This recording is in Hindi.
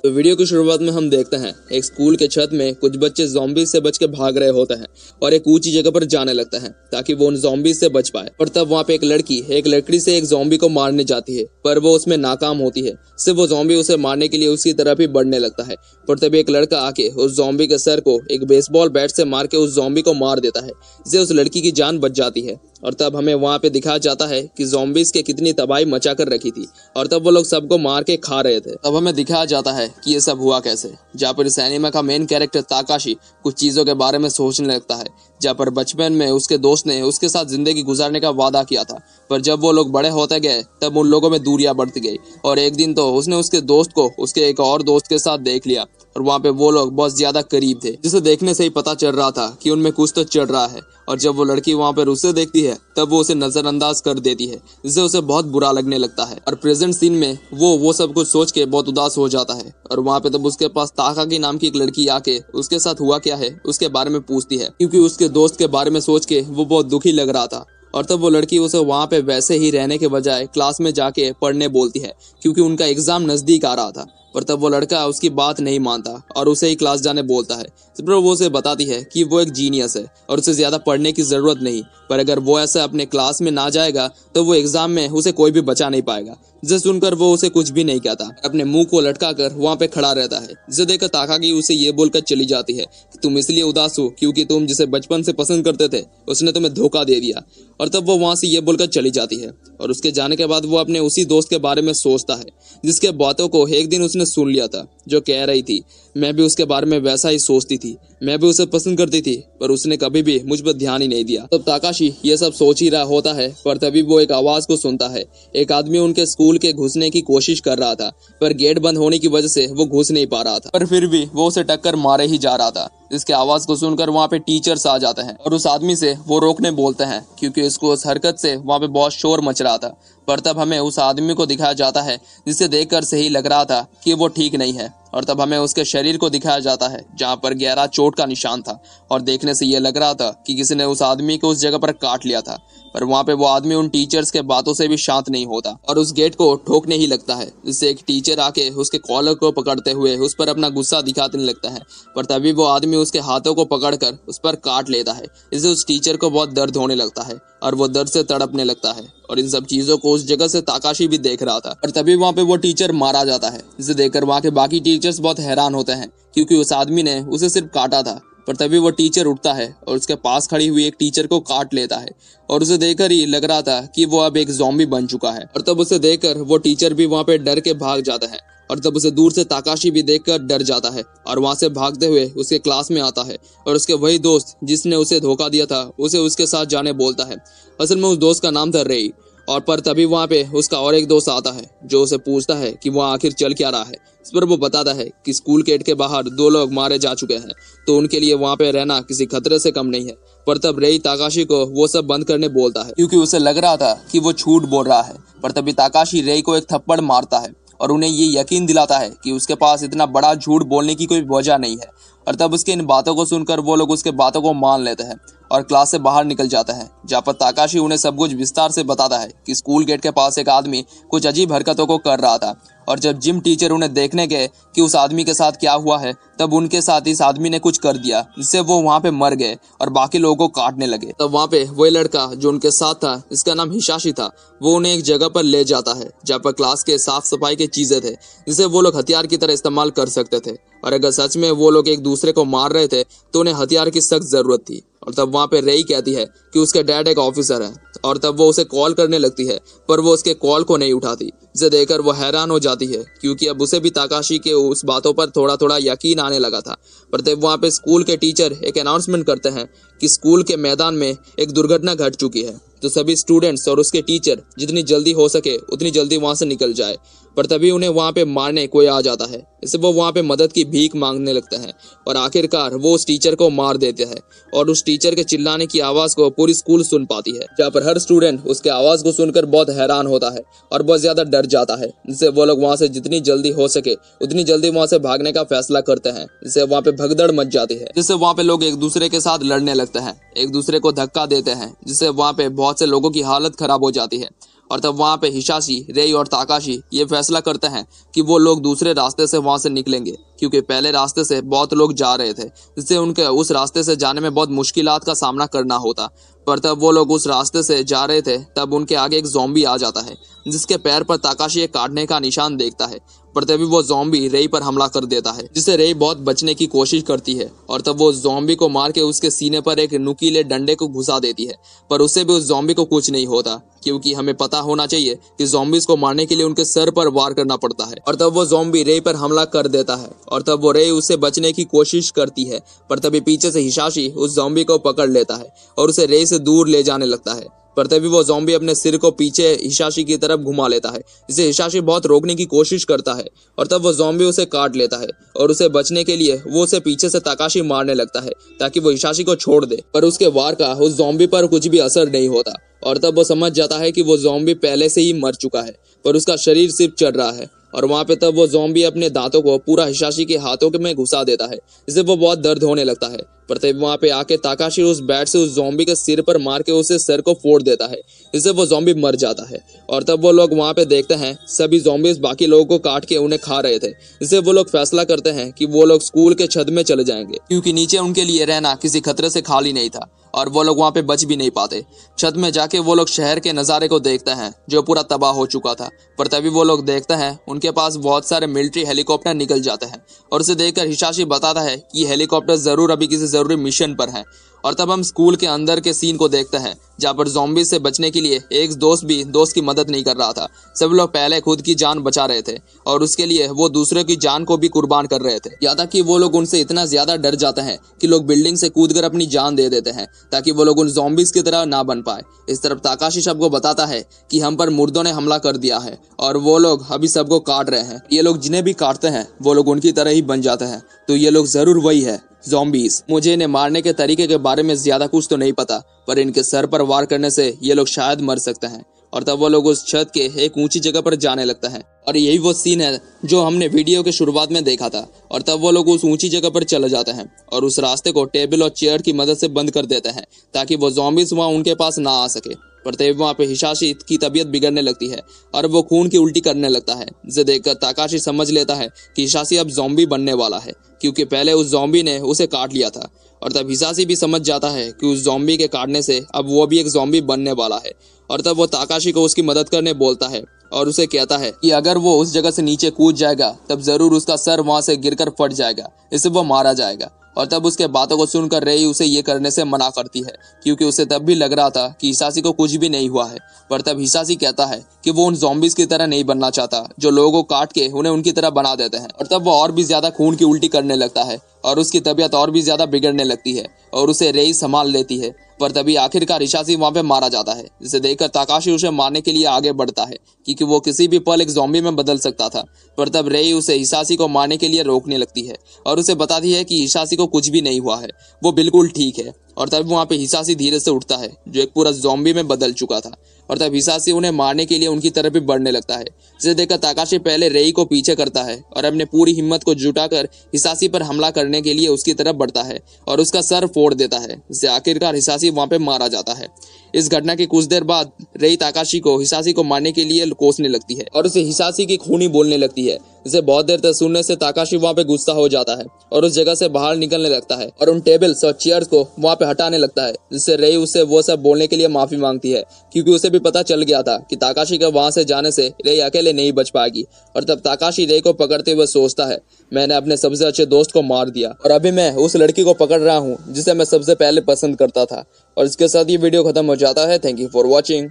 तो वीडियो की शुरुआत में हम देखते हैं एक स्कूल के छत में कुछ बच्चे ज़ॉम्बीज़ से बच के भाग रहे होते हैं और एक ऊंची जगह पर जाने लगते हैं ताकि वो उन ज़ॉम्बीज़ से बच पाए। और तब वहाँ पे एक लकड़ी से एक ज़ॉम्बी को मारने जाती है, पर वो उसमें नाकाम होती है। सिर्फ वो ज़ॉम्बी उसे मारने के लिए उसकी तरफ ही बढ़ने लगता है। पर तभी एक लड़का आके उस ज़ॉम्बी के सर को एक बेसबॉल बैट से मार के उस ज़ॉम्बी को मार देता है, जिससे उस लड़की की जान बच जाती है। और तब हमें वहाँ पे दिखाया जाता है कि ज़ॉम्बीज़ के कितनी तबाही मचा कर रखी थी और तब वो लोग सबको मार के खा रहे थे। तब हमें दिखाया जाता है कि ये सब हुआ कैसे, जहाँ पर इस एनीमे का मेन कैरेक्टर ताकाशी कुछ चीज़ों के बारे में सोचने लगता है, जहाँ पर बचपन में उसके दोस्त ने उसके साथ जिंदगी गुजारने का वादा किया था, पर जब वो लोग बड़े होते गए तब उन लोगों में दूरियां बढ़ती गई। और एक दिन तो उसने उसके दोस्त को उसके एक और दोस्त के साथ देख लिया और वहाँ पे वो लोग बहुत ज्यादा करीब थे, जिसे देखने से ही पता चल रहा था कि उनमें कुछ तो चढ़ रहा है। और जब वो लड़की वहाँ पर उसे देखती है तब वो उसे नजरअंदाज कर देती है, जिससे उसे बहुत बुरा लगने लगता है। और प्रेजेंट सीन में वो सब कुछ सोच के बहुत उदास हो जाता है। और वहाँ पे तब उसके पास ताकाकी नाम की एक लड़की आके उसके साथ हुआ क्या है उसके बारे में पूछती है, क्योंकि उसके दोस्त के बारे में सोच के वो बहुत दुखी लग रहा था। और तब वो लड़की उसे वहाँ पे वैसे ही रहने के बजाय क्लास में जाके पढ़ने बोलती है, क्योंकि उनका एग्जाम नजदीक आ रहा था। पर तब वो लड़का उसकी बात नहीं मानता और उसे ही क्लास जाने बोलता है। पर वो उसे बताती है कि वो एक जीनियस है और उसे ज्यादा पढ़ने की जरूरत नहीं, पर अगर वो ऐसा अपने क्लास में ना जाएगा तो वो एग्जाम में उसे कोई भी बचा नहीं पाएगा। जिसे सुनकर वो उसे कुछ भी नहीं कहता, अपने मुंह को लटका कर वहाँ पे खड़ा रहता है। जिसे देखकर ताकाकी उसे ये बोलकर चली जाती है कि तुम इसलिए उदास हो क्योंकि तुम जिसे बचपन से पसंद करते थे उसने तुम्हें धोखा दे दिया। और तब वो वहाँ से ये बोलकर चली जाती है। और उसके जाने के बाद वो अपने उसी दोस्त के बारे में सोचता है जिसके बातों को एक दिन उसने सुन लिया था, जो कह रही थी मैं भी उसके बारे में वैसा ही सोचती थी, मैं भी उसे पसंद करती थी, पर उसने कभी भी मुझ पर ध्यान ही नहीं दिया। तब ताकाशी ये सब सोच ही रहा होता है, पर तभी वो एक आवाज को सुनता है। एक आदमी उनके स्कूल के घुसने की कोशिश कर रहा था, पर गेट बंद होने की वजह से वो घुस नहीं पा रहा था, पर फिर भी वो उसे टक्कर मारे ही जा रहा था। इसके आवाज को सुनकर वहाँ पे टीचर्स आ जाते हैं और उस आदमी से वो रोकने बोलते हैं, क्योंकि इसको उस हरकत से वहाँ पे बहुत शोर मच रहा था। पर तब हमें उस आदमी को दिखाया जाता है जिसे देखकर से ही लग रहा था कि वो ठीक नहीं है। और तब हमें उसके शरीर को दिखाया जाता है जहाँ पर गहरा चोट का निशान था और देखने से ये लग रहा था कि किसी ने उस आदमी को उस जगह पर काट लिया था। पर वहाँ पे वो आदमी उन टीचर्स के बातों से भी शांत नहीं होता और उस गेट को ठोकने ही लगता है, जिससे एक टीचर आके उसके कॉलर को पकड़ते हुए उस पर अपना गुस्सा दिखाने लगता है। पर तभी वो आदमी उसके हाथों को पकड़कर उस पर काट लेता है, इससे उस टीचर को बहुत दर्द होने लगता है और वो दर्द से तड़पने लगता है। और इन सब चीजों को उस जगह से ताकाशी भी देख रहा था। और तभी वहाँ पे वो टीचर मारा जाता है, जिसे देखकर वहाँ के बाकी टीचर्स बहुत हैरान होते हैं, क्योंकि उस आदमी ने उसे सिर्फ काटा था। पर तभी वो टीचर उठता है और उसके पास खड़ी हुई एक टीचर को काट लेता है और उसे देखकर ही लग रहा था कि वो अब एक ज़ॉम्बी बन चुका है। और तब उसे देखकर वो टीचर भी वहाँ पे डर के भाग जाता है। और तब उसे दूर से ताकाशी भी देखकर डर जाता है और वहाँ से भागते हुए उसके क्लास में आता है और उसके वही दोस्त जिसने उसे धोखा दिया था उसे उसके साथ जाने बोलता है। असल में उस दोस्त का नाम था रेई। और पर तभी वहाँ पे उसका और एक दोस्त आता है जो उसे पूछता है कि वहाँ आखिर चल क्या रहा है। इस पर वो बताता है कि स्कूल गेट के बाहर 2 लोग मारे जा चुके हैं, तो उनके लिए वहाँ पे रहना किसी खतरे से कम नहीं है। पर तब रेई ताकाशी को वो सब बंद करने बोलता है, क्योंकि उसे लग रहा था कि वो झूठ बोल रहा है। पर तभी ताकाशी रेई को एक थप्पड़ मारता है और उन्हें ये यकीन दिलाता है कि उसके पास इतना बड़ा झूठ बोलने की कोई वजह नहीं है। और तब उसके इन बातों को सुनकर वो लोग उसके बातों को मान लेते हैं और क्लास से बाहर निकल जाता है, जहाँ पर ताकाशी उन्हें सब कुछ विस्तार से बताता है कि स्कूल गेट के पास एक आदमी कुछ अजीब हरकतों को कर रहा था। और जब जिम टीचर उन्हें देखने गए कि उस आदमी के साथ क्या हुआ है, तब उनके साथ इस आदमी ने कुछ कर दिया जिससे वो वहाँ पे मर गए और बाकी लोगों को काटने लगे। तब वहाँ पे वही लड़का जो उनके साथ था, इसका नाम हिशाशी था, वो उन्हें एक जगह पर ले जाता है जहाँ पर क्लास के साफ सफाई की चीजें थे, जिसे वो लोग हथियार की तरह इस्तेमाल कर सकते थे। और अगर सच में वो लोग एक दूसरे को मार रहे थे तो उन्हें हथियार की सख्त जरूरत थी। और तब वहाँ पे रेई कहती है कि उसके डैड एक ऑफिसर है और तब वो उसे कॉल करने लगती है, पर वो उसके कॉल को नहीं उठाती, जिसे देखकर वो हैरान हो जाती है, क्योंकि अब उसे भी ताकाशी के उस बातों पर थोड़ा थोड़ा यकीन आने लगा था। पर तब वहाँ पे स्कूल के टीचर एक अनाउंसमेंट करते हैं कि स्कूल के मैदान में एक दुर्घटना घट चुकी है, तो सभी स्टूडेंट्स और उसके टीचर जितनी जल्दी हो सके उतनी जल्दी वहाँ से निकल जाए। पर तभी उन्हें वहाँ पे मारने कोई आ जाता है, इससे वो वहाँ पे मदद की भीख मांगने लगते हैं और आखिरकार वो उस टीचर को मार देते हैं। और उस टीचर के चिल्लाने की आवाज को पूरी स्कूल सुन पाती है, जहाँ पर हर स्टूडेंट उसके आवाज को सुनकर बहुत हैरान होता है और बहुत ज्यादा डर जाता है, जिससे वो लोग वहाँ से जितनी जल्दी हो सके उतनी जल्दी वहाँ से भागने का फैसला करते हैं, जिससे वहाँ पे भगदड़ मच जाती है, जिससे वहाँ पे लोग एक दूसरे के साथ लड़ने लगते हैं, एक दूसरे को धक्का देते हैं, जिससे वहाँ पे बहुत से लोगों की हालत खराब हो जाती है। और तब वहाँ पे हिसाशी, रेई और ताकाशी ये फैसला करते हैं कि वो लोग दूसरे रास्ते से वहाँ से निकलेंगे, क्योंकि पहले रास्ते से बहुत लोग जा रहे थे, जिससे उनके उस रास्ते से जाने में बहुत मुश्किलात का सामना करना होता। पर तब वो लोग उस रास्ते से जा रहे थे, तब उनके आगे एक ज़ॉम्बी आ जाता है, जिसके पैर पर ताकाशी एक काटने का निशान देखता है। पर तभी वो ज़ॉम्बी रेई पर हमला कर देता है, जिससे रेई बहुत बचने की कोशिश करती है और तब वो ज़ॉम्बी को मार के उसके सीने पर एक नुकीले डंडे को घुसा देती है। पर उससे भी उस ज़ॉम्बी को कुछ नहीं होता, क्योंकि हमें पता होना चाहिए कि ज़ॉम्बीज़ को मारने के लिए उनके सर पर वार करना पड़ता है। और तब वो ज़ॉम्बी रेई पर हमला कर देता है और तब वो रेई उससे बचने की कोशिश करती है। पर तभी पीछे से हिसाशी उस ज़ॉम्बी को पकड़ लेता है और उसे रेई से दूर ले जाने लगता है। पर तभी वो ज़ॉम्बी अपने सिर को पीछे हिसाशी की तरफ घुमा लेता है, जिसे हिसाशी बहुत रोकने की कोशिश करता है। और तब वो ज़ॉम्बी उसे काट लेता है और उसे बचने के लिए वो उसे पीछे से ताकाशी मारने लगता है, ताकि वो हिसाशी को छोड़ दे। पर उसके वार का उस ज़ॉम्बी पर कुछ भी असर नहीं होता और तब वो समझ जाता है कि वो ज़ॉम्बी पहले से ही मर चुका है, पर उसका शरीर सिर्फ चढ़ रहा है। और वहाँ पे तब वो ज़ॉम्बी अपने दांतों को पूरा हिसाशी के हाथों में घुसा देता है, जिससे वो बहुत दर्द होने लगता है। पर तब वहाँ पे आके ताकाशी उस बैट से उस ज़ॉम्बी के सिर पर मार के उसे सर को फोड़ देता है, जिससे वो ज़ॉम्बी मर जाता है। और तब वो लोग वहाँ पे देखते हैं सभी ज़ॉम्बीज़ बाकी लोगों को काट के उन्हें खा रहे थे, जिससे वो लोग फैसला करते हैं कि वो लोग स्कूल के छत में चले जाएंगे, क्योंकि नीचे उनके लिए रहना किसी खतरे से खाली नहीं था और वो लोग वहाँ पे बच भी नहीं पाते। छत में जाके वो लोग शहर के नज़ारे को देखते हैं, जो पूरा तबाह हो चुका था। पर तभी वो लोग देखते हैं उनके पास बहुत सारे मिलिट्री हेलीकॉप्टर निकल जाते हैं और उसे देखकर हिसाशी बताता है कि ये हेलीकॉप्टर ज़रूर अभी किसी ज़रूरी मिशन पर है। और तब हम स्कूल के अंदर के सीन को देखते हैं, जहाँ पर ज़ॉम्बी से बचने के लिए एक दोस्त भी दोस्त की मदद नहीं कर रहा था। सब लोग पहले खुद की जान बचा रहे थे और उसके लिए वो दूसरे की जान को भी कुर्बान कर रहे थे। यहाँ तक कि वो लोग उनसे इतना ज्यादा डर जाते हैं कि लोग बिल्डिंग से कूदकर अपनी जान दे देते हैं, ताकि वो लोग उन ज़ॉम्बीज़ की तरह ना बन पाए। इस तरफ ताकाशी सबको बताता है कि हम पर मुर्दों ने हमला कर दिया है और वो लोग अभी सबको काट रहे हैं। ये लोग जिन्हें भी काटते हैं वो लोग उनकी तरह ही बन जाते हैं, तो ये लोग जरूर वही है, ज़ॉम्बीज़। मुझे इन्हें मारने के तरीके के बारे में ज्यादा कुछ तो नहीं पता, पर इनके सर पर वार करने से ये लोग शायद मर सकते हैं। और तब वो लोग उस छत के एक ऊंची जगह पर जाने लगता है और यही वो सीन है जो हमने वीडियो के शुरुआत में देखा था। और तब वो लोग उस ऊंची जगह पर चले जाते हैं और उस रास्ते को टेबल और चेयर की मदद से बंद कर देते हैं, ताकि वो ज़ॉम्बीज़ वहाँ उनके पास ना आ सके। पर तब वहाँ पे हिसाशी की तबीयत बिगड़ने लगती है और वो खून की उल्टी करने लगता है, जिसे देखकर ताकाशी समझ लेता है कि हिसाशी अब ज़ॉम्बी बनने वाला है, क्योंकि पहले उस ज़ॉम्बी ने उसे काट लिया था। और तब हिसाशी भी समझ जाता है कि उस ज़ॉम्बी के काटने से अब वो भी एक ज़ॉम्बी बनने वाला है। और तब वो ताकाशी को उसकी मदद करने बोलता है और उसे कहता है कि अगर वो उस जगह से नीचे कूद जाएगा तब जरूर उसका सर वहां से गिरकर फट जाएगा, इससे वो मारा जाएगा। और तब उसके बातों को सुनकर रेई उसे ये करने से मना करती है, क्योंकि उसे तब भी लग रहा था कि हिसाशी को कुछ भी नहीं हुआ है। पर तब हिसाशी कहता है कि वो उन ज़ॉम्बीज़ की तरह नहीं बनना चाहता, जो लोगों को काट के उन्हें उनकी तरह बना देते हैं। और तब वो और भी ज्यादा खून की उल्टी करने लगता है और उसकी तबीयत और भी ज्यादा बिगड़ने लगती है और उसे रेई संभाल लेती है। पर तभी आखिरकार हिसाशी वहां पे मारा जाता है, जिसे देखकर ताकाशी उसे मारने के लिए आगे बढ़ता है, क्योंकि वो किसी भी पल एक ज़ॉम्बी में बदल सकता था। पर तब रेई उसे हिसाशी को मारने के लिए रोकने लगती है और उसे बताती है कि हिसाशी को कुछ भी नहीं हुआ है, वो बिल्कुल ठीक है। और तब वहाँ पे हिसाशी धीरे से उठता है, जो एक पूरा ज़ॉम्बी में बदल चुका था। और तब हिसाशी उन्हें मारने के लिए उनकी तरफ भी बढ़ने लगता है, जिसे देखकर ताकाशी पहले रेई को पीछे करता है और अपने पूरी हिम्मत को जुटाकर हिसाशी पर हमला करने के लिए उसकी तरफ बढ़ता है और उसका सर फोड़ देता है, जिससे आखिरकार हिसाशी वहाँ पे मारा जाता है। इस घटना के कुछ देर बाद रेई ताकाशी को हिसाशी को मारने के लिए कोसने लगती है और उसे हिसाशी की खूनी बोलने लगती है, जिसे बहुत देर तक सुनने से ताकाशी वहाँ पे गुस्सा हो जाता है और उस जगह से बाहर निकलने लगता है और उन टेबल्स और चेयर्स को वहाँ पे हटाने लगता है, जिससे रेई उससे वो सब बोलने के लिए माफी मांगती है, क्योंकि उसे भी पता चल गया था कि ताकाशी के वहाँ से जाने से रेई अकेले नहीं बच पाएगी। और तब ताकाशी रेई को पकड़ते हुए सोचता है, मैंने अपने सबसे अच्छे दोस्त को मार दिया और अभी मैं उस लड़की को पकड़ रहा हूँ जिसे मैं सबसे पहले पसंद करता था। और इसके साथ ये वीडियो खत्म हो जाता है। Thank you for watching.